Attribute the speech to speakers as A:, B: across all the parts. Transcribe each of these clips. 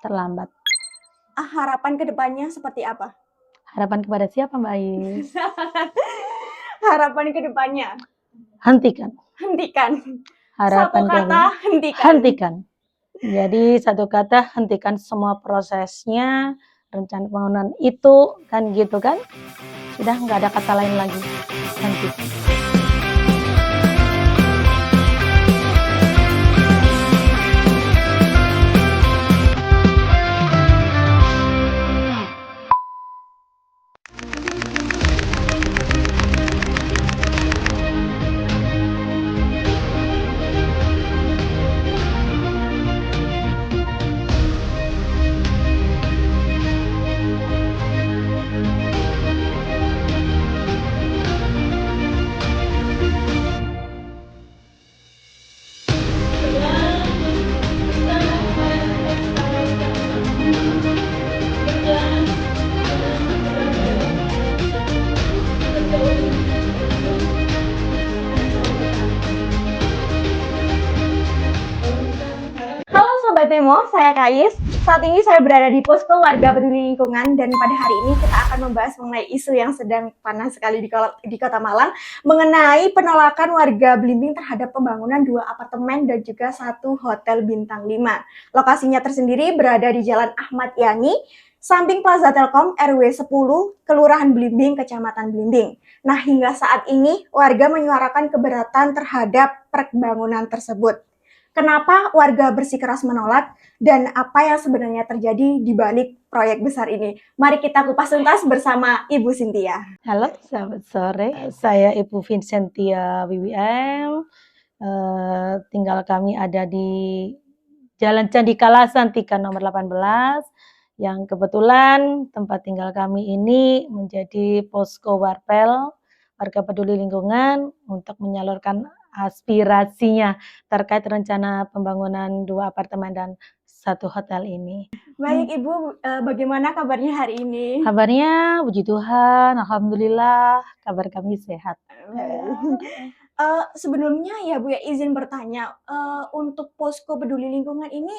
A: terlambat.
B: Harapan ke depannya seperti apa?
A: Harapan kepada siapa, Mbak Ais?
B: Harapan ke depannya?
A: Hentikan.
B: Hentikan. Satu
A: Harapan
B: kata,
A: kami,
B: hentikan.
A: hentikan. Jadi satu kata, hentikan semua prosesnya, rencana pembangunan itu, kan gitu kan? Sudah nggak ada kata lain lagi. Hentikan.
B: Halo Sobat Memo, saya Kais. Saat ini saya berada di posko warga peduli lingkungan dan pada hari ini kita akan membahas mengenai isu yang sedang panas sekali di Kota Malang mengenai penolakan warga Blimbing terhadap pembangunan 2 apartemen dan juga 1 hotel bintang 5. Lokasinya tersendiri berada di Jalan Ahmad Yani, samping Plaza Telkom RW 10, Kelurahan Blimbing, Kecamatan Blimbing. Nah, hingga saat ini warga menyuarakan keberatan terhadap pembangunan tersebut. Kenapa warga bersikeras menolak dan apa yang sebenarnya terjadi di balik proyek besar ini? Mari kita kupas tuntas bersama Ibu Cynthia.
A: Halo, selamat sore. Saya Ibu Vincentia WWM. Tinggal kami ada di Jalan Candi Kalasan 3 nomor 18. Yang kebetulan tempat tinggal kami ini menjadi posko warpel, warga peduli lingkungan, untuk menyalurkan aspirasinya terkait rencana pembangunan 2 apartemen dan 1 hotel ini.
B: Baik Ibu, bagaimana kabarnya hari ini?
A: Kabarnya puji Tuhan, alhamdulillah kabar kami sehat.
B: Sebelumnya ya Bu ya, izin bertanya, untuk posko peduli lingkungan ini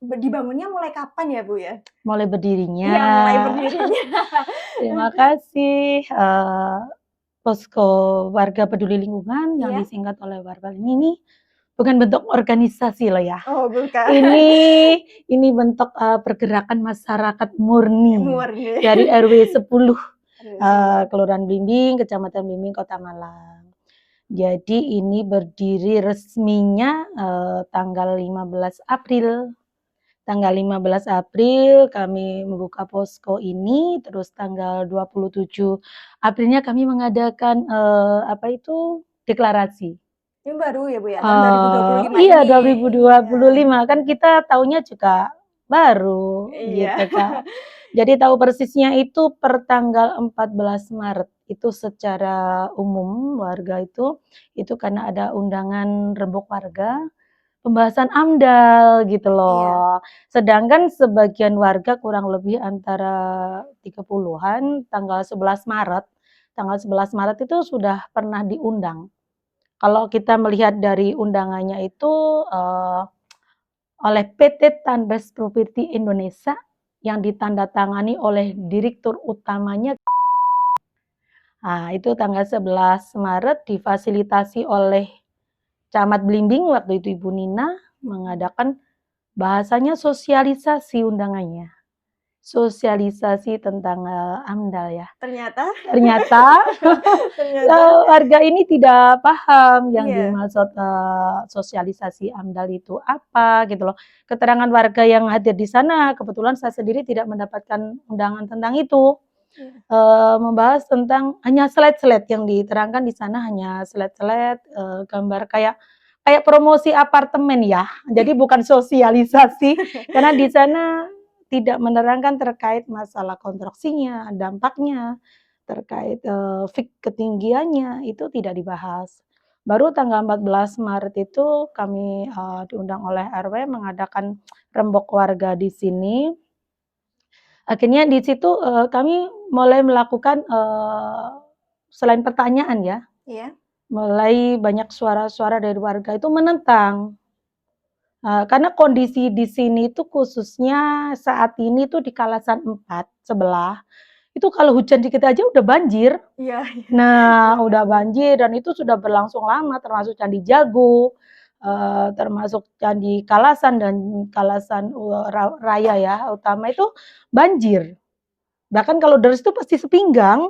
B: dibangunnya mulai kapan ya Bu ya?
A: Mulai berdirinya.
B: Iya, mulai berdirinya.
A: Terima kasih. Posko warga peduli lingkungan yang
B: Iya.
A: disingkat oleh warpel ini bukan bentuk organisasi loh ya.
B: Oh, bukan.
A: Ini bentuk pergerakan masyarakat murni
B: Murni.
A: dari RW 10 Kelurahan Blimbing, Kecamatan Blimbing, Kota Malang. Jadi ini berdiri resminya tanggal 15 April. Tanggal 15 April kami membuka posko ini, terus tanggal 27 Aprilnya kami mengadakan deklarasi.
B: Ini baru ya Bu ya, tahun 2025
A: Iya,
B: ini.
A: 2025 kan kita tahunya juga baru
B: Iya.
A: gitu kan. Jadi tahu persisnya itu per tanggal 14 Maret itu secara umum warga itu karena ada undangan rembuk warga pembahasan AMDAL gitu
B: Iya.
A: loh. Sedangkan sebagian warga kurang lebih antara 30-an tanggal 11 Maret. Tanggal 11 Maret itu sudah pernah diundang. Kalau kita melihat dari undangannya itu oleh PT Tanbes Property Indonesia yang ditandatangani oleh direktur utamanya. Nah, itu tanggal 11 Maret difasilitasi oleh Camat Blimbing waktu itu Ibu Nina mengadakan bahasanya sosialisasi undangannya. Sosialisasi tentang AMDAL ya.
B: Ternyata
A: Warga ini tidak paham yang
B: Iya.
A: dimaksud sosialisasi AMDAL itu apa gitu loh. Keterangan warga yang hadir di sana kebetulan saya sendiri tidak mendapatkan undangan tentang itu. Membahas tentang hanya slide-slide yang diterangkan di sana, hanya slide-slide gambar kayak promosi apartemen ya. Jadi bukan sosialisasi karena di sana tidak menerangkan terkait masalah konstruksinya, dampaknya, terkait fik ketinggiannya itu tidak dibahas. Baru tanggal 14 Maret itu kami diundang oleh RW mengadakan rembuk warga di sini. Akhirnya di situ kami mulai melakukan selain pertanyaan ya,
B: Iya.
A: mulai banyak suara-suara dari warga itu menentang Karena kondisi di sini itu khususnya saat ini tuh di Kalasan 4 sebelah, itu kalau hujan dikit aja udah banjir.
B: Iya.
A: Nah,
B: Benar
A: udah
B: banget.
A: banjir dan itu sudah berlangsung lama termasuk Candi Jago, termasuk Candi Kalasan dan Kalasan, Raya ya, utama itu banjir. Bahkan kalau deres itu pasti sepinggang.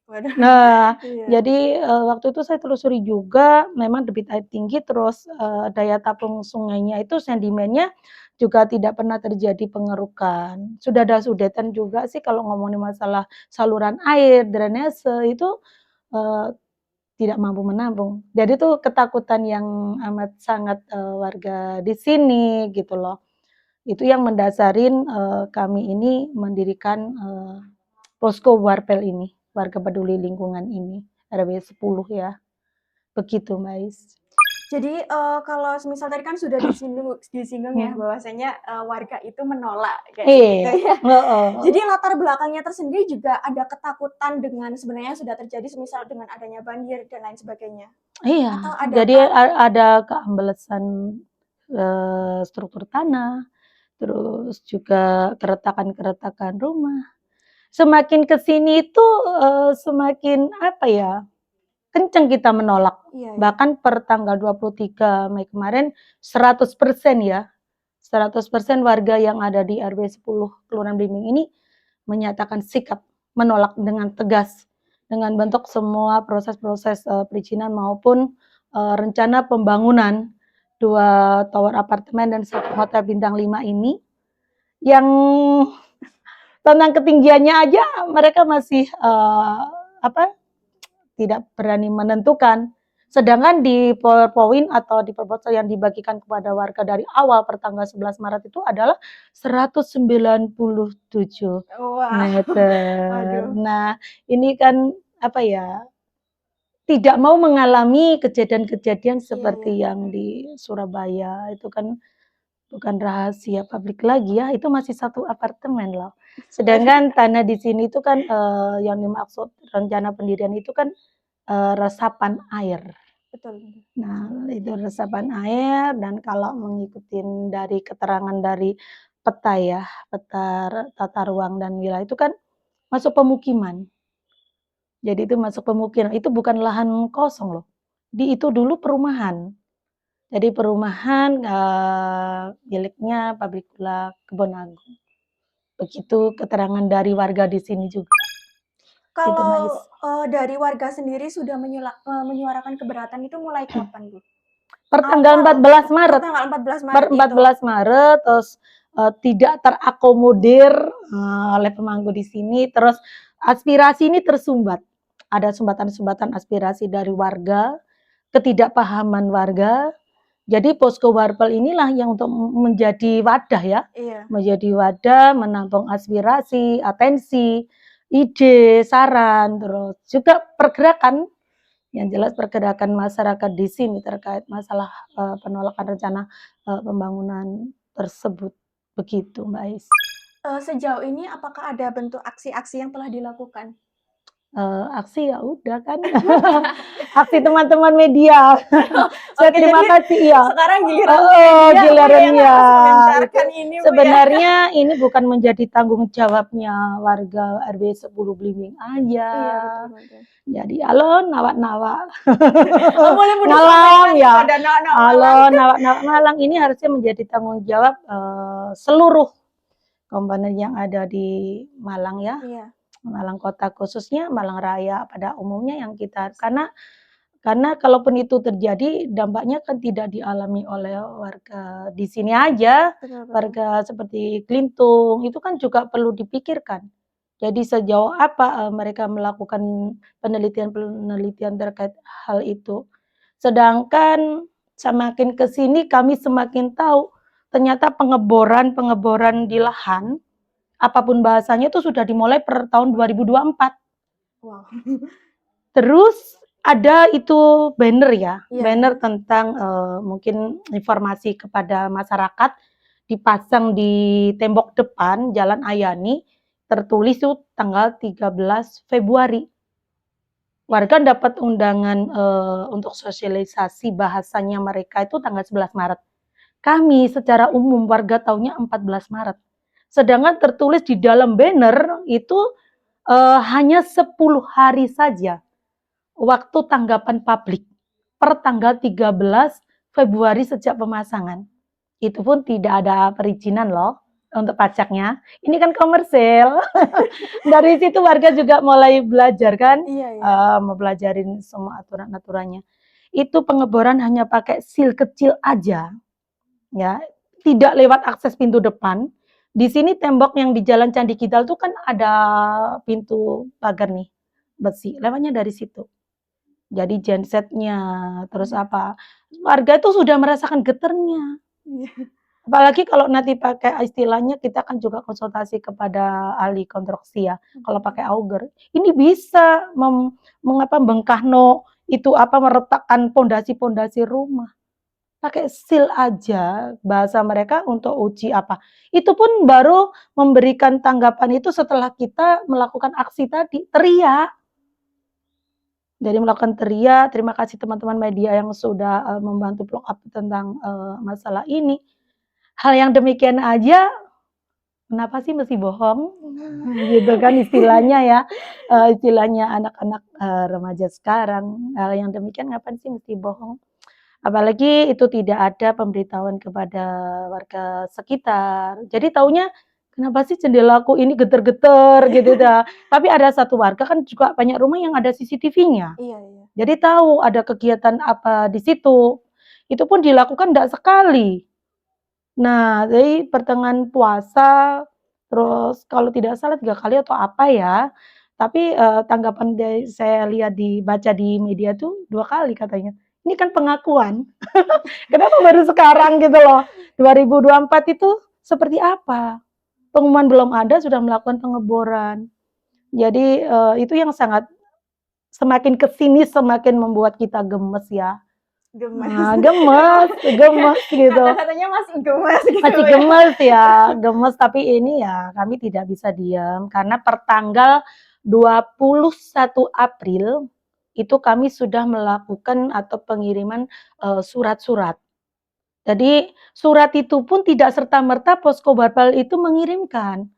B: Waduh.
A: Nah,
B: Iya.
A: jadi, waktu itu saya telusuri juga memang debit air tinggi terus, daya tampung sungainya itu sedimennya juga tidak pernah terjadi pengerukan. Sudah ada sudetan juga sih kalau ngomongin masalah saluran air, drainase itu, eee, tidak mampu menampung. Jadi itu ketakutan yang amat sangat, warga di sini gitu loh. Itu yang mendasarin, kami ini mendirikan, posko Warpel ini, Warga Peduli Lingkungan ini, RW 10 ya, begitu Mbak Is.
B: Jadi, kalau semisal tadi kan sudah disinggung ya
A: Mhm.
B: bahwasanya, warga itu menolak kayak gitu
A: Iya,
B: ya.
A: heeh.
B: Jadi latar belakangnya tersendiri juga ada ketakutan dengan sebenarnya sudah terjadi semisal dengan adanya banjir dan lain sebagainya?
A: Iya,
B: Atau
A: jadi
B: adakah
A: ada keambelesan, struktur tanah, terus juga keretakan-keretakan rumah. Semakin ke sini itu, semakin apa ya, kenceng kita menolak.
B: iya iya,
A: Bahkan per tanggal 23 Mei kemarin 100% ya, 100% warga yang ada di RW 10 Kelurahan Blimbing ini menyatakan sikap menolak dengan tegas, dengan bentuk semua proses-proses, perizinan maupun, rencana pembangunan 2 tower apartemen dan 1 hotel bintang 5 ini, yang tentang ketinggiannya aja mereka masih, apa, tidak berani menentukan. Sedangkan di PowerPoint atau di proposal yang dibagikan kepada warga dari awal per tanggal 11 Maret itu adalah 197
B: wah,
A: meter.
B: waduh,
A: Nah, ini kan apa ya, tidak mau mengalami kejadian-kejadian
B: iya iya,
A: seperti yang di Surabaya, itu kan bukan rahasia publik lagi ya, itu masih 1 apartemen loh.
B: waduh,
A: Sedangkan tanah di sini itu kan, yang dimaksud rencana pendirian itu kan, resapan air.
B: betul betul,
A: Nah, itu resapan air dan kalau mengikuti dari keterangan dari peta ya, peta tata ruang dan wilayah itu kan masuk pemukiman. Jadi itu masuk pemukiman, itu bukan lahan kosong loh. Itu dulu perumahan. Jadi perumahan, miliknya pabrik gula Kebon Agung. Begitu keterangan dari warga di sini juga, gitu Mbak Is.
B: Kalau, dari warga sendiri sudah menyuarakan keberatan itu mulai kapan, Bu?
A: Per tanggal
B: Awal
A: 14
B: per
A: Maret.
B: tanggal 14
A: Per
B: Maret itu?
A: 14 Maret, terus, tidak terakomodir, oleh pemangku di sini, terus aspirasi ini tersumbat. Ada sumbatan-sumbatan aspirasi dari warga, ketidakpahaman warga, jadi posko Warpel inilah yang untuk menjadi wadah ya,
B: Iya.
A: menjadi wadah, menampung aspirasi, atensi, ide, saran, terus juga pergerakan, yang jelas pergerakan masyarakat di sini terkait masalah, penolakan rencana, pembangunan tersebut, begitu Mbak Ais.
B: Sejauh ini apakah ada bentuk aksi-aksi yang telah dilakukan?
A: Aksi ya udah kan, aksi teman-teman media. Saya
B: Oke,
A: terima
B: jadi
A: kasih iya,
B: sekarang giliran
A: heeh,
B: media, Bu, ya, yang
A: gilirannya
B: harus
A: itu.
B: mengencarkan ini, Bu, ya?
A: Sebenarnya ini bukan menjadi tanggung jawabnya warga RW 10 Blimbing aja.
B: Iya, betul betul.
A: Jadi alon nawak-nawak
B: Oh, boleh Bu
A: malang
B: disampaikan
A: ya,
B: kepada anak-anak Malang?
A: alon nawak-nawak Malang ini harusnya menjadi tanggung jawab, seluruh komponen yang ada di Malang ya.
B: Iya,
A: Malang Kota khususnya, Malang Raya pada umumnya yang kita karena kalaupun itu terjadi dampaknya kan tidak dialami oleh warga di sini aja,
B: betul betul.
A: warga seperti Klintung itu kan juga perlu dipikirkan. Jadi sejauh apa, mereka melakukan penelitian-penelitian terkait hal itu. Sedangkan semakin ke sini kami semakin tahu ternyata pengeboran-pengeboran di lahan apapun bahasanya itu sudah dimulai per tahun 2024.
B: Wow.
A: Terus ada itu banner ya,
B: Iya iya.
A: banner tentang, mungkin informasi kepada masyarakat, dipasang di tembok depan Jalan Ayani, tertulis itu tanggal 13 Februari. Warga dapat undangan, untuk sosialisasi bahasanya mereka itu tanggal 11 Maret. Kami secara umum warga taunya 14 Maret. Sedangkan tertulis di dalam banner itu hanya 10 hari saja waktu tanggapan publik per tanggal 13 Februari sejak pemasangan. Itu pun tidak ada perizinan loh untuk pajaknya. Ini kan komersil. Dari situ warga juga mulai belajar kan, mau belajarin semua aturan-aturannya. Itu pengeboran hanya pakai sil kecil aja, ya, tidak lewat akses pintu depan. Di sini tembok yang di Jalan Candi Kidal tuh kan ada pintu pagar nih, besi, lewatnya dari situ. Jadi gensetnya, terus apa, warga itu sudah merasakan getarnya. Apalagi kalau nanti pakai istilahnya kita kan juga konsultasi kepada ahli konstruksi ya. Kalau pakai auger, ini bisa bengkahno itu apa meretakkan pondasi-pondasi rumah. Pakai sil aja bahasa mereka untuk uji apa. Itu pun baru memberikan tanggapan itu setelah kita melakukan aksi tadi, teriak. Jadi melakukan teriak, terima kasih teman-teman media yang sudah membantu blow up tentang masalah ini. Hal yang demikian aja, kenapa sih mesti bohong? Gitu kan istilahnya ya, istilahnya anak-anak remaja sekarang. Hal yang demikian ngapain sih mesti bohong? Apalagi itu tidak ada pemberitahuan kepada warga sekitar. Jadi taunya, kenapa sih jendelaku ini getar-getar gitu dah. Tapi ada satu warga kan juga banyak rumah yang ada CCTV-nya. Jadi tahu ada kegiatan apa di situ. Itu pun dilakukan tidak sekali. Nah, dari pertengahan puasa, terus kalau tidak salah 3 kali atau apa ya, tapi, tanggapan saya lihat baca di media tuh 2 kali katanya. Ini kan pengakuan, kenapa baru sekarang gitu loh, 2024 itu seperti apa? Pengumuman belum ada sudah melakukan pengeboran. Jadi, itu yang semakin ke sini semakin membuat kita gemes ya. Gemes gitu.
B: Kata-katanya masih gemes gitu.
A: Masih gemes ya, gemes tapi ini ya kami tidak bisa diam karena pertanggal 21 April itu kami sudah melakukan atau pengiriman surat-surat. Jadi surat itu pun tidak serta-merta Posko Barbel itu mengirimkan.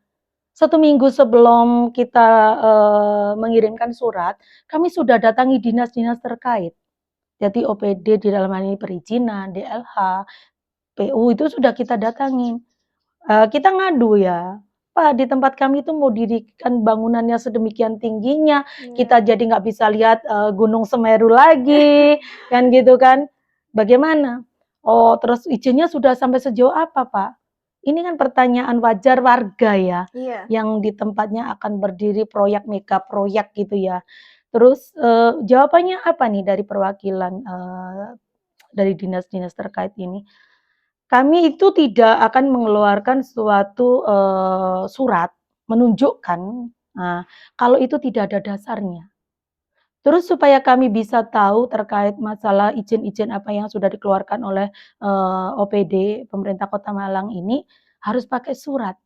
A: 1 minggu sebelum kita mengirimkan surat, kami sudah datangi dinas-dinas terkait. Jadi OPD di dalam hal ini perizinan, DLH, PU itu sudah kita datangin. Kita ngadu ya, "Pak, di tempat kami itu mau didirikan bangunannya sedemikian tingginya, kita jadi nggak bisa lihat, Gunung Semeru lagi," kan gitu kan. Bagaimana? Oh, terus izinnya sudah sampai sejauh apa, Pak? Ini kan pertanyaan wajar warga ya, yang di tempatnya akan berdiri proyek mega proyek gitu ya. Terus, jawabannya apa nih dari perwakilan, dari dinas-dinas terkait ini? Kami itu tidak akan mengeluarkan suatu, surat menunjukkan, kalau itu tidak ada dasarnya. Terus supaya kami bisa tahu terkait masalah izin-izin apa yang sudah dikeluarkan oleh, OPD pemerintah Kota Malang ini, harus pakai surat.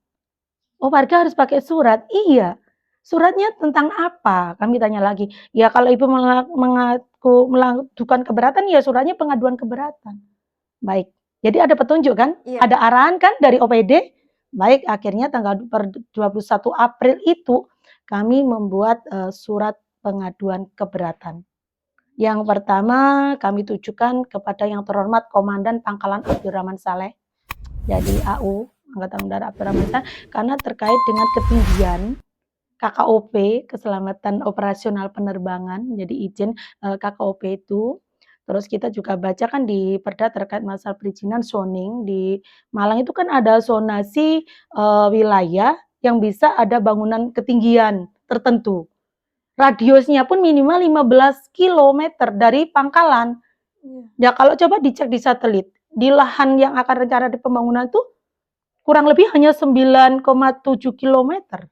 A: Oh, warga harus pakai surat? Iya. Suratnya tentang apa? Kami tanya lagi. Ya kalau Ibu mengajukan keberatan, ya suratnya pengaduan keberatan. Baik. Jadi ada petunjuk kan? Ada arahan kan dari OPD? Baik, akhirnya tanggal 21 April itu kami membuat, surat pengaduan keberatan. Yang pertama kami tujukan kepada yang terhormat Komandan Pangkalan Abdurrahman Saleh, jadi AU, Angkatan Udara Abdurrahman Saleh, karena terkait dengan ketinggian KKOP, Keselamatan Operasional Penerbangan, jadi izin, KKOP itu. Terus kita juga baca kan di Perda terkait masalah perizinan zoning di Malang itu kan ada zonasi, wilayah yang bisa ada bangunan ketinggian tertentu. Radiusnya pun minimal 15 kilometer dari pangkalan. Ya kalau coba dicek di satelit, di lahan yang akan rencana di pembangunan tuh kurang lebih hanya 9,7 kilometer.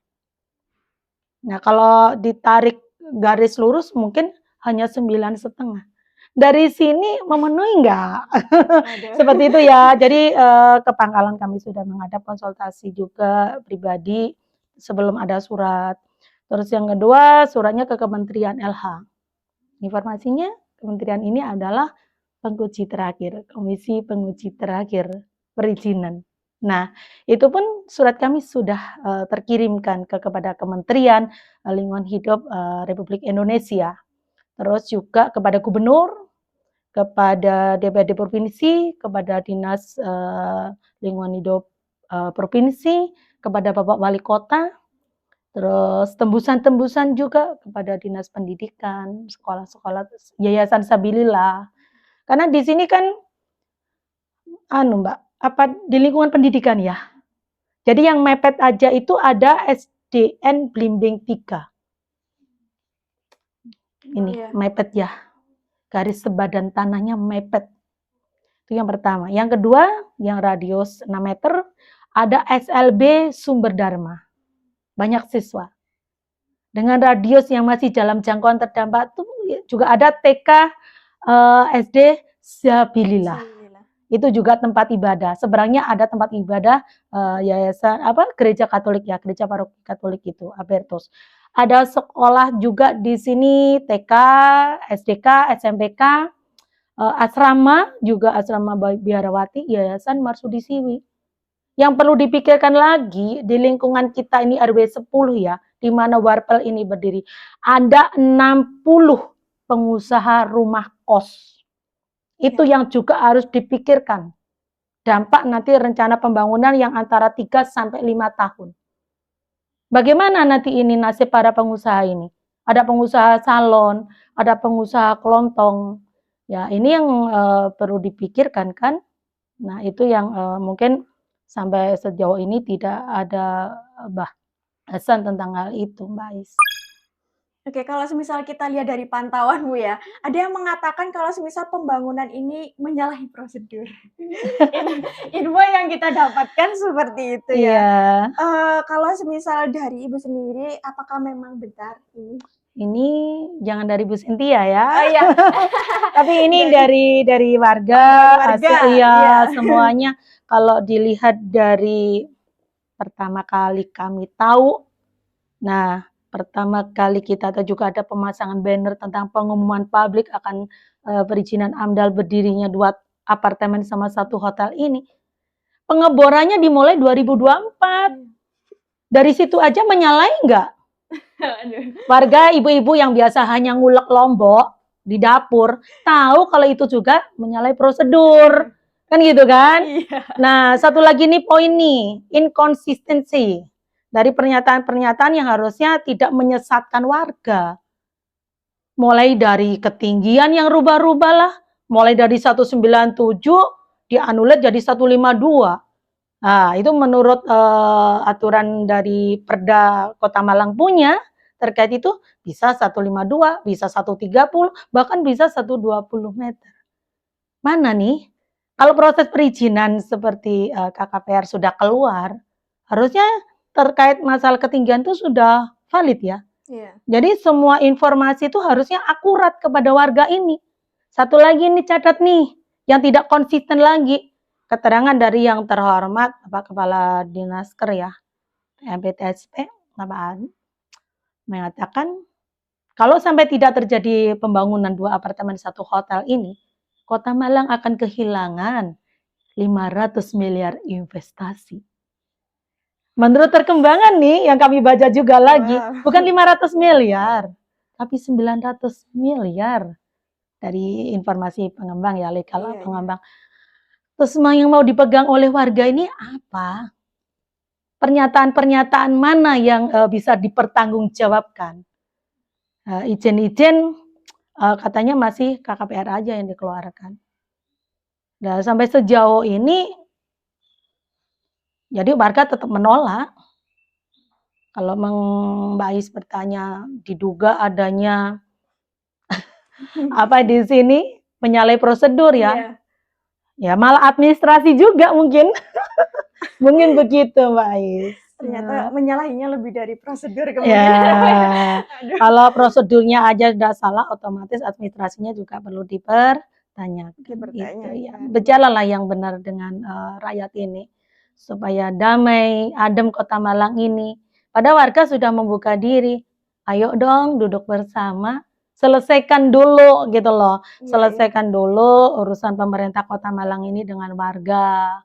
A: Nah kalau ditarik garis lurus mungkin hanya 9,5. Dari sini memenuhi enggak? Seperti itu ya. Jadi, ke Pangkalan kami sudah menghadap konsultasi juga pribadi sebelum ada surat. Terus yang kedua, suratnya ke Kementerian LH. Informasinya kementerian ini adalah penguji terakhir, komisi penguji terakhir. perizinan. Nah, itu pun surat kami sudah terkirimkan kepada Kementerian Lingkungan Hidup Republik Indonesia. Terus juga kepada gubernur, kepada DPRD provinsi, kepada Dinas Lingkungan Hidup provinsi, kepada Bapak Wali Kota, terus tembusan-tembusan juga kepada Dinas Pendidikan, sekolah-sekolah, Yayasan Sabilillah. Karena di sini kan Mbak, di lingkungan pendidikan ya. Jadi yang mepet aja itu ada SDN Blimbing 3. Ini mepet ya. Garis sebadan tanahnya mepet. Itu yang pertama. Yang kedua, yang radius 6 meter, ada SLB Sumber Dharma. Banyak siswa. Dengan radius yang masih dalam jangkauan terdampak itu juga ada TK SD Sabilillah. Itu juga tempat ibadah. Seberangnya ada tempat ibadah yayasan gereja Katolik ya, gereja paroki Katolik itu, Albertus. Ada sekolah juga di sini TK, SDK, SMPK, asrama juga asrama Biarawati, Yayasan Marsudi Siwi. Yang perlu dipikirkan lagi di lingkungan kita ini RW 10 ya, di mana Warpel ini berdiri. Ada 60 pengusaha rumah kos. Itu yang juga harus dipikirkan. Dampak nanti rencana pembangunan yang antara 3 sampai 5 tahun. Bagaimana nanti ini nasib para pengusaha ini? Ada pengusaha salon, ada pengusaha kelontong. Ya, ini yang perlu dipikirkan kan. Nah, itu yang mungkin sampai sejauh ini tidak ada bahasan tentang hal itu, Mbak Ais.
B: Oke, kalau semisal kita lihat dari pantauanmu ya, ada yang mengatakan kalau semisal pembangunan ini menyalahi prosedur. Info yang kita dapatkan seperti itu ya.
A: Iya.
B: Kalau semisal dari Ibu sendiri, apakah memang benar ini?
A: Ini jangan dari Bu Cynthia ya.
B: Oh iya.
A: Tapi ini dari warga, iya. Semuanya kalau dilihat dari pertama kali kami tahu, nah pertama kali kita tahu juga ada pemasangan banner tentang pengumuman publik akan perizinan AMDAL berdirinya 2 apartemen sama 1 hotel ini. Pengeborannya dimulai 2024. Dari situ aja menyalahi nggak? Warga ibu-ibu yang biasa hanya ngulek lombok di dapur, tahu kalau itu juga menyalahi prosedur. Kan gitu kan? Nah, satu lagi nih poin nih, inkonsistensi. Dari pernyataan-pernyataan yang harusnya tidak menyesatkan warga. Mulai dari ketinggian yang rubah-rubah lah, mulai dari 197 dianulir jadi 152. Nah, itu menurut aturan dari Perda Kota Malang punya, terkait itu bisa 152, bisa 130, bahkan bisa 120 meter. Mana nih? Kalau proses perizinan seperti KKPR sudah keluar, harusnya terkait masalah ketinggian itu sudah valid ya. Jadi semua informasi itu harusnya akurat kepada warga ini. Satu lagi nih catat nih, yang tidak konsisten lagi. Keterangan dari yang terhormat Kepala Dinasker ya, MPTSP, mengatakan kalau sampai tidak terjadi pembangunan 2 apartemen 1 hotel ini, Kota Malang akan kehilangan 500 miliar investasi. Menurut perkembangan nih yang kami baca juga lagi, bukan 500 miliar, tapi 900 miliar dari informasi pengembang ya, legal pengembang. Terus yang mau dipegang oleh warga ini apa? Pernyataan-pernyataan mana yang bisa dipertanggungjawabkan? Izin-izin katanya masih KKPR aja yang dikeluarkan. Nah, sampai sejauh ini, jadi warga tetap menolak. Kalau Mbak Ais bertanya, diduga adanya apa di sini menyalahi prosedur ya. Ya malah administrasi juga mungkin. Mungkin begitu Mbak Ais.
B: Ternyata menyalahinya lebih dari prosedur
A: kemudian. Ya, kalau prosedurnya aja sudah salah, otomatis administrasinya juga perlu dipertanyakan. Gitu, ya. Berjalanlah yang benar dengan rakyat ini. Supaya damai, adem Kota Malang ini. Pada warga sudah membuka diri. Ayo dong duduk bersama. Selesaikan dulu gitu loh. Selesaikan dulu urusan pemerintah Kota Malang ini dengan warga.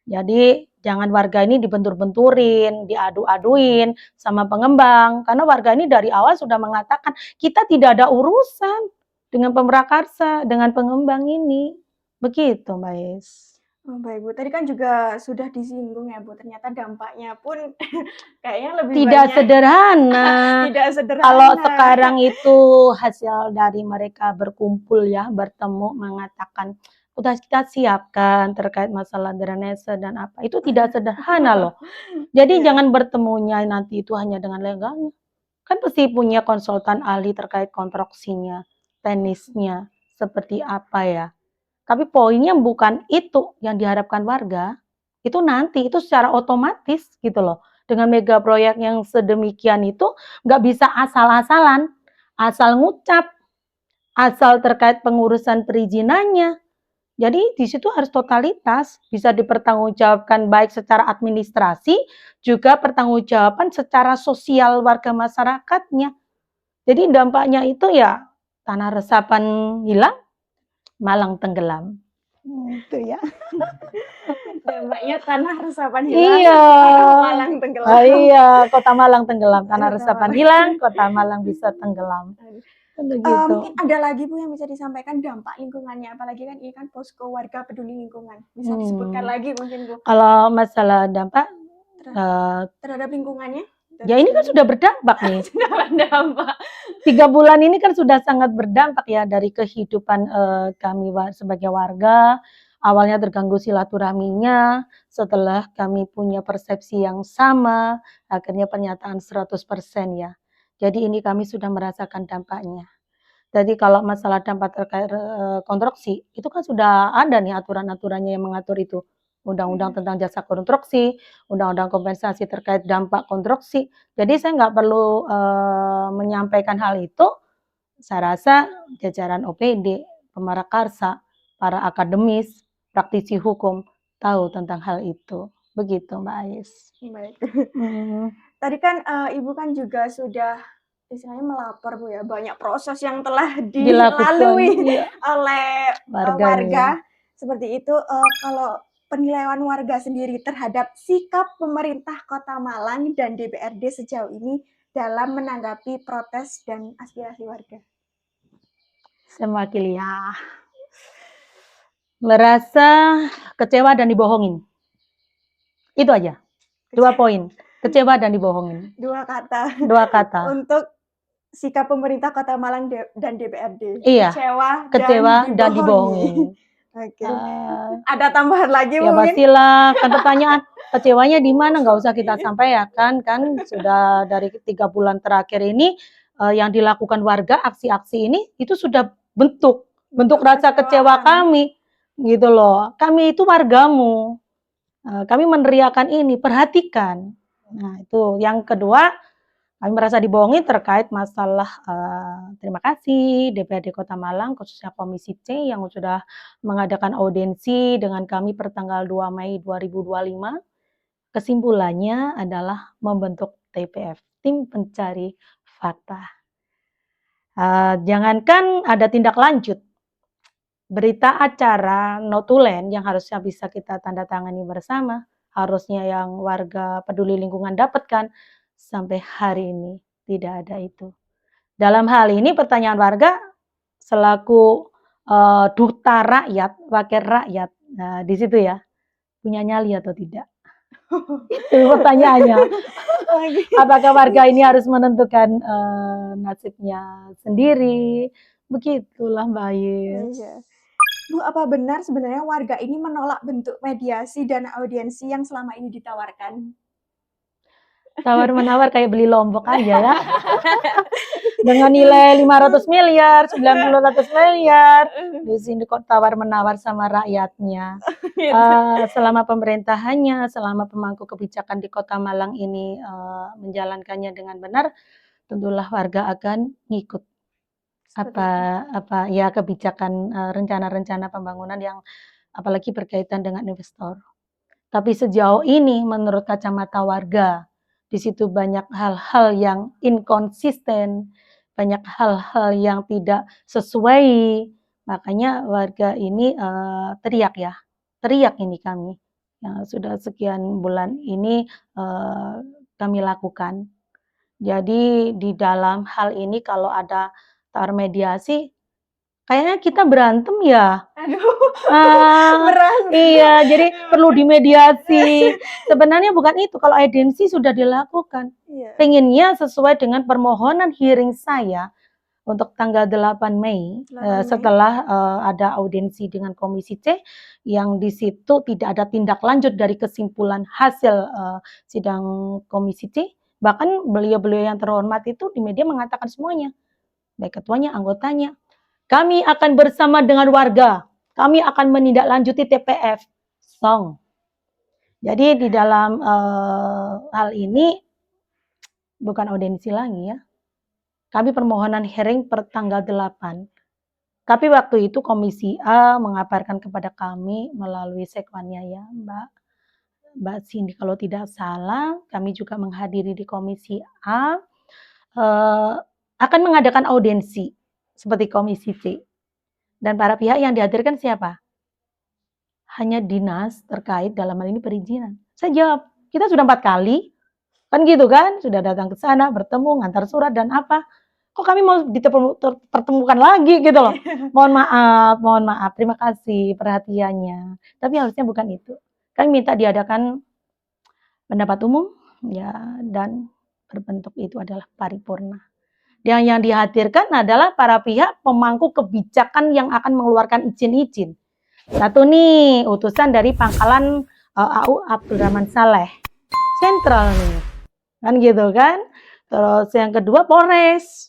A: Jadi jangan warga ini dibentur-benturin, diadu-aduin sama pengembang. Karena warga ini dari awal sudah mengatakan kita tidak ada urusan dengan pemrakarsa, dengan pengembang ini. Begitu Mbak Is.
B: Oh, baik Bu, tadi kan juga sudah disinggung ya Bu, ternyata dampaknya pun kayaknya lebih
A: Tidak
B: banyak
A: sederhana.
B: tidak sederhana.
A: Kalau sekarang itu hasil dari mereka berkumpul ya, bertemu mengatakan udah kita siapkan terkait masalah drainase dan apa, itu tidak sederhana loh. Jadi
B: Iya.
A: jangan bertemunya nanti itu hanya dengan legalnya. Kan pasti punya konsultan ahli terkait konstruksinya, teknisnya, seperti apa ya. Tapi poinnya bukan itu yang diharapkan warga, itu nanti, itu secara otomatis gitu loh. Dengan mega proyek yang sedemikian itu nggak bisa asal-asalan, asal ngucap, asal terkait pengurusan perizinannya. Jadi di situ harus totalitas, bisa dipertanggungjawabkan baik secara administrasi, juga pertanggungjawaban secara sosial warga masyarakatnya. Jadi dampaknya itu ya tanah resapan hilang, Malang tenggelam. Itu ya.
B: Dampaknya tanah resapan hilang,
A: Iya.
B: Malang tenggelam.
A: Iya, kota Malang tenggelam, tanah
B: Kota
A: resapan
B: Malang.
A: hilang, kota Malang bisa tenggelam. Begitu.
B: Mungkin ada lagi Bu yang bisa disampaikan dampak lingkungannya, apalagi kan ini kan posko warga peduli lingkungan. Bisa disebutkan lagi mungkin Bu
A: Kalau masalah dampak
B: terhadap lingkungannya?
A: ya ini kan sudah berdampak nih.
B: Sudah berdampak.
A: 3 bulan ini kan sudah sangat berdampak ya dari kehidupan kami sebagai warga. Awalnya terganggu silaturahminya, setelah kami punya persepsi yang sama, akhirnya pernyataan 100% ya. Jadi ini kami sudah merasakan dampaknya. Jadi kalau masalah dampak terkait konstruksi, itu kan sudah ada nih aturan-aturannya yang mengatur itu. Undang-undang tentang jasa konstruksi, undang-undang kompensasi terkait dampak konstruksi. Jadi saya nggak perlu menyampaikan hal itu, saya rasa jajaran OPD, pemrakarsa, para akademis, praktisi hukum tahu tentang hal itu. Begitu Mbak Ais.
B: Baik. Tadi kan Ibu kan juga sudah istilahnya melapor Bu ya, banyak proses yang telah dilalui oleh warga. Seperti itu, kalau penilaian warga sendiri terhadap sikap pemerintah Kota Malang dan DPRD sejauh ini dalam menanggapi protes dan aspirasi warga.
A: Saya mewakili ya. Merasa kecewa dan dibohongin. Itu aja. 2 poin. Kecewa dan dibohongin.
B: 2 kata.
A: 2 kata.
B: Untuk sikap pemerintah Kota Malang dan DPRD.
A: Iya.
B: Kecewa dan dibohongin.
A: Oke.
B: Ada tambahan lagi
A: ya
B: mungkin?
A: pastilah. Kan pertanyaan kecewanya di mana nggak usah kita sampaikan kan sudah dari 3 bulan terakhir ini yang dilakukan warga aksi-aksi ini itu sudah bentuk rasa kecewa kami gitu loh. Kami itu wargamu. Kami meneriakan ini, perhatikan. Nah, itu yang kedua, kami merasa dibohongi terkait masalah terima kasih DPRD Kota Malang khususnya Komisi C yang sudah mengadakan audiensi dengan kami pertanggal 2 Mei 2025. Kesimpulannya adalah membentuk TPF, tim pencari fakta. Jangankan ada tindak lanjut, berita acara notulen yang harusnya bisa kita tanda tangani bersama, harusnya yang warga peduli lingkungan dapatkan, sampai hari ini tidak ada itu. Dalam hal ini pertanyaan warga selaku duta rakyat, wakil rakyat, nah di situ ya, punya nyali atau tidak? Itu pertanyaannya. Apakah warga ini harus menentukan nasibnya sendiri? Begitulah Mbak Ais.
B: Bu, apa benar sebenarnya warga ini menolak bentuk mediasi dan audiensi yang selama ini ditawarkan?
A: Tawar-menawar kayak beli lombok aja ya. Dengan nilai 500 miliar, 90 miliar. Di sini kok tawar-menawar sama rakyatnya. Selama pemerintahannya, selama pemangku kebijakan di Kota Malang ini menjalankannya dengan benar, tentulah warga akan ngikut apa ya kebijakan rencana-rencana pembangunan yang apalagi berkaitan dengan investor. Tapi sejauh ini menurut kacamata warga, di situ banyak hal-hal yang inkonsisten, banyak hal-hal yang tidak sesuai. Makanya warga ini teriak ini kami. yang sudah sekian bulan ini kami lakukan. Jadi di dalam hal ini kalau ada tawar mediasi, kayaknya kita berantem ya.
B: Aduh,
A: Ah,
B: berantem.
A: iya, jadi perlu dimediasi. Sebenarnya bukan itu, kalau audiensi sudah dilakukan.
B: Iya.
A: Pengennya sesuai dengan permohonan hearing saya untuk tanggal 8 Mei,
B: 8 Mei.
A: setelah ada audiensi dengan Komisi C, yang di situ tidak ada tindak lanjut dari kesimpulan hasil sidang Komisi C. Bahkan beliau-beliau yang terhormat itu di media mengatakan semuanya, baik ketuanya, anggotanya, kami akan bersama dengan warga, kami akan menindaklanjuti TPF. Song. Jadi di dalam hal ini bukan audiensi lagi ya. Kami permohonan hearing per tanggal 8. Tapi waktu itu Komisi A mengabarkan kepada kami melalui sekwannya ya, Mbak Cindy kalau tidak salah, kami juga menghadiri di Komisi A, akan mengadakan audiensi seperti Komisi C. Dan para pihak yang dihadirkan siapa? Hanya dinas terkait dalam hal ini perizinan. Saya jawab, kita sudah 4 kali, kan gitu kan, sudah datang ke sana, bertemu, ngantar surat dan apa. Kok kami mau dipertemukan lagi gitu loh. Mohon maaf, terima kasih perhatiannya. Tapi harusnya bukan itu. Kami minta diadakan pendapat umum ya, dan berbentuk itu adalah paripurna. Dan yang dihadirkan adalah para pihak pemangku kebijakan yang akan mengeluarkan izin-izin. Satu nih, utusan dari Pangkalan AU Abdurrahman Saleh. Sentral nih. Kan gitu kan? Terus yang kedua Polres.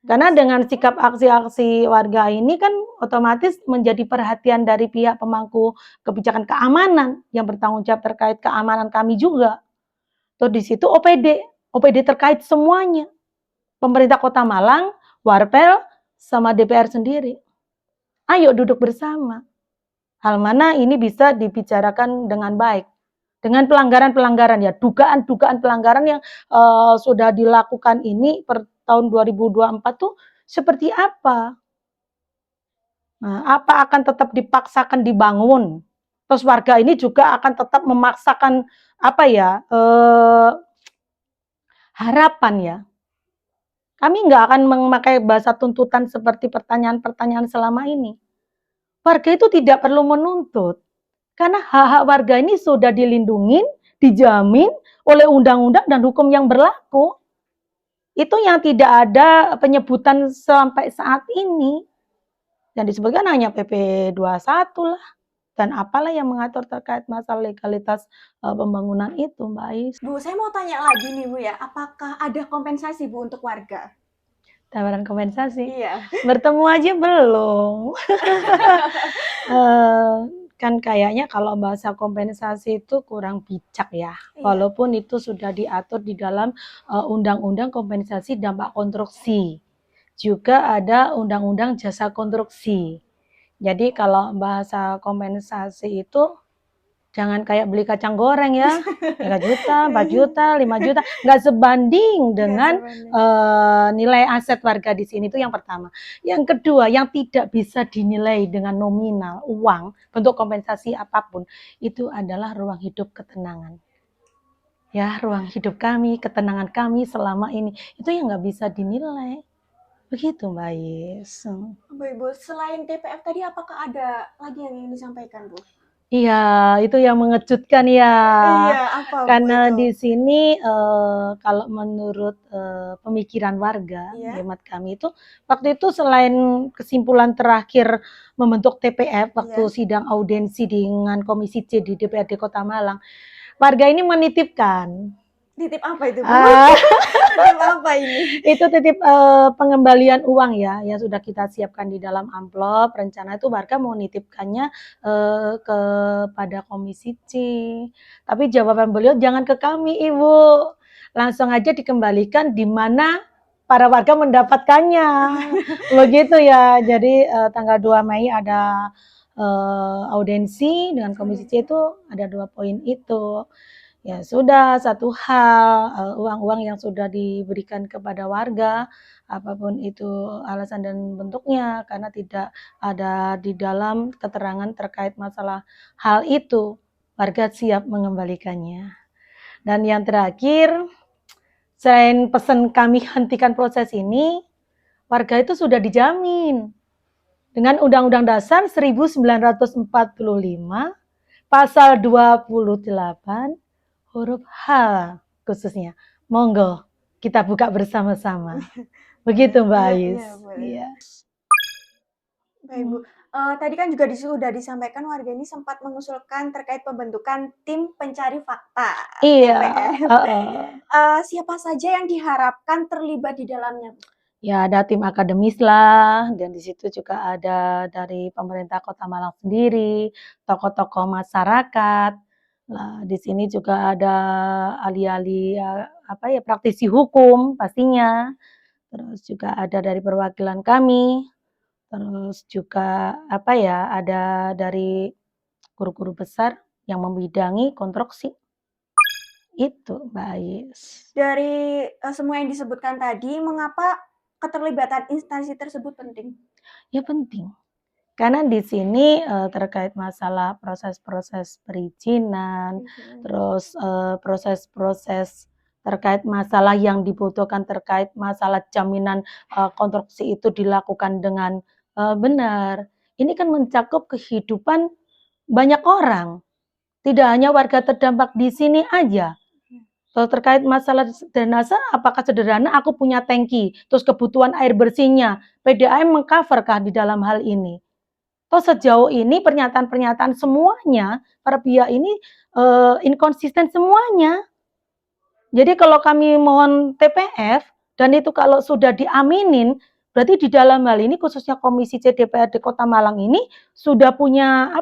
A: Karena dengan sikap aksi-aksi warga ini kan otomatis menjadi perhatian dari pihak pemangku kebijakan keamanan yang bertanggung jawab terkait keamanan kami juga. Terus di situ OPD terkait semuanya. Pemerintah Kota Malang, Warpel, sama DPR sendiri. Ayo duduk bersama. Hal mana ini bisa dibicarakan dengan baik. Dengan pelanggaran-pelanggaran ya, dugaan-dugaan pelanggaran yang sudah dilakukan ini per tahun 2024 tuh seperti apa? Nah, apa akan tetap dipaksakan dibangun? Terus warga ini juga akan tetap memaksakan apa ya? Harapan ya. Kami nggak akan memakai bahasa tuntutan seperti pertanyaan-pertanyaan selama ini. Warga itu tidak perlu menuntut. Karena hak-hak warga ini sudah dilindungi, dijamin oleh undang-undang dan hukum yang berlaku. Itu yang tidak ada penyebutan sampai saat ini. Yang disebutkan hanya PP 21 lah. Dan apalah yang mengatur terkait masalah legalitas pembangunan itu, Mbak Ais.
B: Bu, saya mau tanya lagi nih Bu ya, apakah ada kompensasi Bu untuk warga?
A: Tawaran kompensasi?
B: Iya.
A: Bertemu aja belum. Kan kayaknya kalau bahasa kompensasi itu kurang bijak ya.
B: Iya.
A: Walaupun itu sudah diatur di dalam Undang-Undang Kompensasi Dampak Konstruksi. Juga ada Undang-Undang Jasa Konstruksi. Jadi kalau bahasa kompensasi itu jangan kayak beli kacang goreng ya, 3 juta, 4 juta, 5 juta, nggak sebanding dengan nilai aset warga di sini, itu yang pertama. Yang kedua, yang tidak bisa dinilai dengan nominal uang bentuk kompensasi apapun, itu adalah ruang hidup ketenangan. Ya, ruang hidup kami, ketenangan kami selama ini, itu yang nggak bisa dinilai. Begitu Mbak Is.
B: Baik Bu, selain TPF tadi apakah ada lagi yang ingin disampaikan Bu?
A: Iya, itu yang mengejutkan ya.
B: Iya, apa Bu
A: Karena
B: itu?
A: di sini kalau menurut pemikiran warga,
B: Iya.
A: hemat kami itu, waktu itu selain kesimpulan terakhir membentuk TPF waktu
B: Iya.
A: sidang audiensi dengan Komisi C di DPRD Kota Malang, warga ini menitipkan.
B: Titip apa itu Bu? Titip apa ini?
A: Itu titip pengembalian uang ya, yang sudah kita siapkan di dalam amplop. Rencana itu warga mau nitipkannya kepada Komisi C. Tapi jawaban beliau jangan ke kami Ibu, langsung aja dikembalikan di mana para warga mendapatkannya. Begitu ya. Jadi tanggal 2 Mei ada audiensi dengan Komisi C, itu ada 2 poin itu. Ya sudah, satu hal, uang-uang yang sudah diberikan kepada warga, apapun itu alasan dan bentuknya, karena tidak ada di dalam keterangan terkait masalah hal itu. warga siap mengembalikannya. Dan yang terakhir, selain pesan kami hentikan proses ini, warga itu sudah dijamin dengan Undang-Undang Dasar 1945, Pasal 28, huruf H khususnya. Monggo kita buka bersama-sama. Begitu Mbak
B: Iya,
A: Ais.
B: iya, boleh.
A: Iya.
B: Baik Bu, tadi kan juga sudah disampaikan warga ini sempat mengusulkan terkait pembentukan tim pencari fakta
A: Iya,
B: TPF.
A: heeh.
B: Siapa saja yang diharapkan terlibat di dalamnya, Bu?
A: Ya ada tim akademis lah, dan di situ juga ada dari pemerintah Kota Malang sendiri, tokoh-tokoh masyarakat. Nah, di sini juga ada ahli-ahli praktisi hukum pastinya. Terus juga ada dari perwakilan kami. Terus juga ada dari guru-guru besar yang membidangi konstruksi. Itu, Mbak Ais.
B: Dari semua yang disebutkan tadi, mengapa keterlibatan instansi tersebut penting?
A: Ya penting. Karena di sini, terkait masalah proses-proses perizinan, terus, proses-proses terkait masalah yang dibutuhkan terkait masalah jaminan, konstruksi itu dilakukan dengan, benar. Ini kan mencakup kehidupan banyak orang, tidak hanya warga terdampak di sini aja. Kalau terkait masalah sederhana, apakah sederhana aku punya tangki, terus kebutuhan air bersihnya, PDAM meng-cover-kah di dalam hal ini? Toh sejauh ini pernyataan-pernyataan semuanya, para pihak ini, inkonsisten semuanya. Jadi kalau kami mohon TPF, dan itu kalau sudah diaminin, berarti di dalam hal ini khususnya Komisi C DPRD Kota Malang ini sudah punya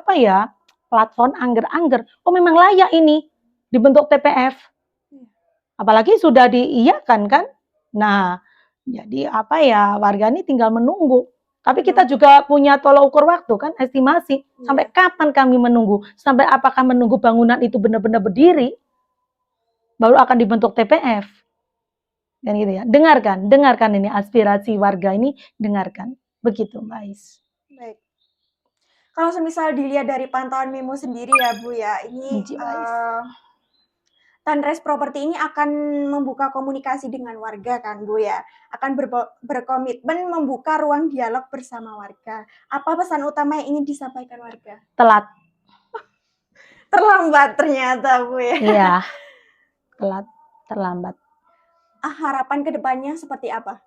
A: platform angger-angger. Oh memang layak ini dibentuk TPF. Apalagi sudah diiyakan kan. Nah, jadi warga ini tinggal menunggu. Tapi kita juga punya tolak ukur waktu kan, estimasi. Sampai kapan kami menunggu? Sampai apakah menunggu bangunan itu benar-benar berdiri? Baru akan dibentuk TPF. Dan gitu ya. Dengarkan ini aspirasi warga ini, dengarkan. Begitu, Mbak Ais.
B: Baik. Kalau semisal dilihat dari pantauan Mimo sendiri ya Bu ya, ini Tanres Properti ini akan membuka komunikasi dengan warga kan Bu ya, akan berkomitmen membuka ruang dialog bersama warga. Apa pesan utama yang ingin disampaikan warga?
A: Telat.
B: Terlambat ternyata Bu ya.
A: Iya, terlambat.
B: Harapan kedepannya seperti apa?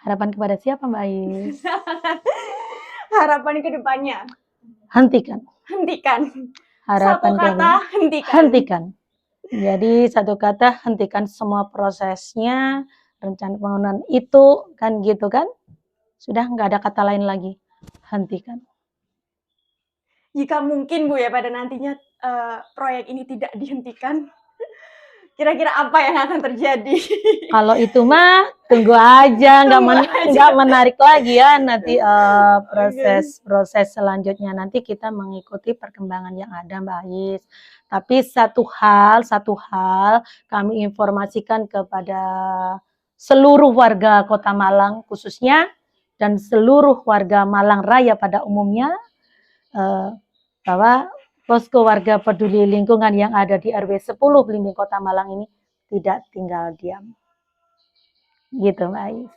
A: Harapan kepada siapa Mbak Ais?
B: Harapan kedepannya?
A: Hentikan.
B: Satu kata,
A: hentikan. Jadi satu kata, hentikan semua prosesnya, rencana pembangunan itu, kan gitu kan. Sudah nggak ada kata lain lagi, hentikan.
B: Jika mungkin Bu ya pada nantinya proyek ini tidak dihentikan, kira-kira apa yang akan terjadi?
A: Kalau itu mah tunggu aja, nggak menarik lagi ya nanti proses selanjutnya. Nanti kita mengikuti perkembangan yang ada Mbak Ais. Tapi satu hal kami informasikan kepada seluruh warga Kota Malang khususnya dan seluruh warga Malang Raya pada umumnya bahwa posko warga peduli lingkungan yang ada di RW 10 Blimbing Kota Malang ini tidak tinggal diam. Gitu Mbak Ais.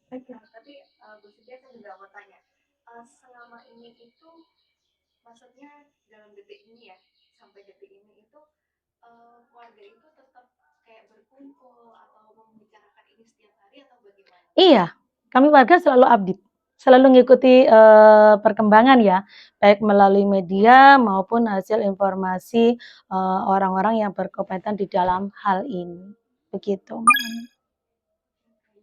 B: Tapi Bu Siti saya juga mau tanya, selama ini itu maksudnya dalam detik ini ya, sampai detik ini itu warga itu tetap kayak berkumpul atau membicarakan ini setiap hari atau bagaimana?
A: Iya, kami warga selalu update, selalu mengikuti perkembangan ya, baik melalui media maupun hasil informasi orang-orang yang berkompeten di dalam hal ini. Begitu Mbak.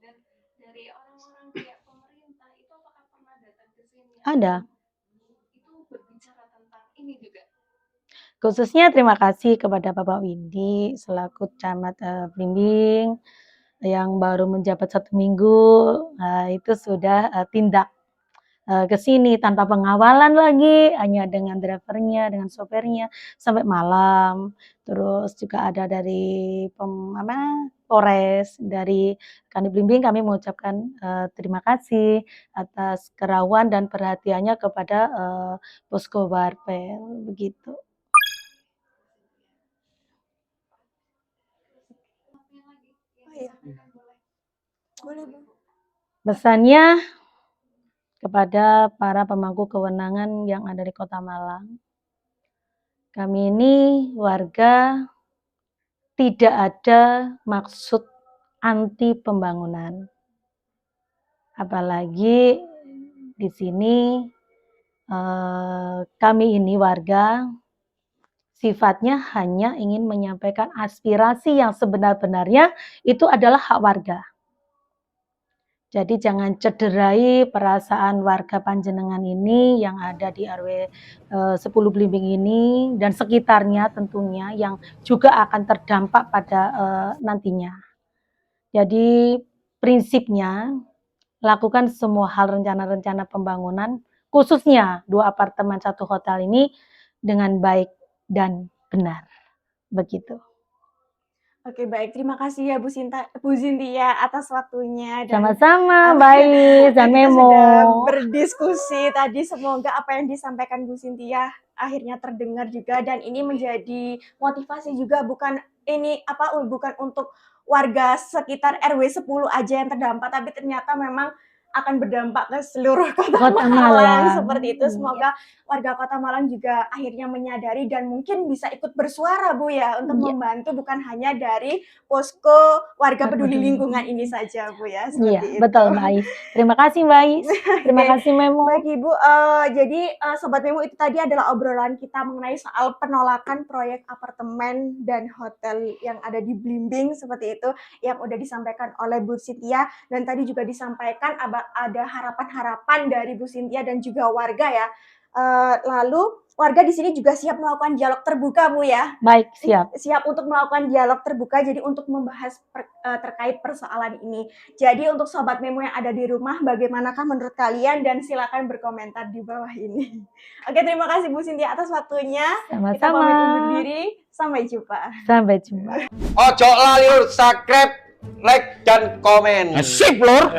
B: Dan dari orang-orang pihak pemerintah itu apakah pernah datang ke sini?
A: Ada.
B: Itu berbicara tentang ini juga.
A: Khususnya terima kasih kepada Bapak Windy selaku Camat Blimbing yang baru menjabat 1 minggu, itu sudah tindak ke sini tanpa pengawalan lagi, hanya dengan drivernya, dengan sopirnya sampai malam. Terus juga ada dari Polres, dari Kanit Blimbing kami mengucapkan terima kasih atas kerawan dan perhatiannya kepada posko Warpel, begitu.
B: Boleh, Bu.
A: Pesannya kepada para pemangku kewenangan yang ada di Kota Malang. Kami ini warga tidak ada maksud anti pembangunan. Apalagi di sini kami ini warga sifatnya hanya ingin menyampaikan aspirasi yang sebenar-benarnya itu adalah hak warga. Jadi jangan cederai perasaan warga Panjenengan ini yang ada di RW 10 Blimbing ini dan sekitarnya tentunya yang juga akan terdampak pada nantinya. Jadi prinsipnya lakukan semua hal rencana-rencana pembangunan khususnya 2 apartemen 1 hotel ini dengan baik dan benar. Begitu.
B: Oke, baik. Terima kasih ya Bu Zintia atas waktunya dan
A: Sama-sama, baik, dan
B: kita
A: Memo.
B: sudah berdiskusi tadi. Semoga apa yang disampaikan Bu Zintia akhirnya terdengar juga dan ini menjadi motivasi juga bukan untuk warga sekitar RW 10 aja yang terdampak, tapi ternyata memang akan berdampak ke seluruh Kota Malang seperti itu. Semoga warga Kota Malang juga akhirnya menyadari dan mungkin bisa ikut bersuara Bu ya untuk membantu bukan hanya dari posko warga peduli lingkungan ini saja Bu ya.
A: Iya, betul Mbak Ais. Terima kasih Mbak Ais. Terima kasih Memo.
B: Baik Ibu, jadi Sobat Memo itu tadi adalah obrolan kita mengenai soal penolakan proyek apartemen dan hotel yang ada di Blimbing seperti itu yang udah disampaikan oleh Bu Zintia dan tadi juga disampaikan ada harapan-harapan dari Bu Zintia dan juga warga ya. Lalu warga di sini juga siap melakukan dialog terbuka Bu ya.
A: Baik, siap.
B: Siap untuk melakukan dialog terbuka jadi untuk membahas terkait persoalan ini. Jadi untuk Sobat Memo yang ada di rumah bagaimanakah menurut kalian dan silakan berkomentar di bawah ini. Oke, terima kasih Bu Zintia atas waktunya.
A: Sama-sama.
B: Kita pamit undur diri. Sampai jumpa.
A: Sampai jumpa.
C: Ojo lali subscribe, like dan komen.
D: Sip lur.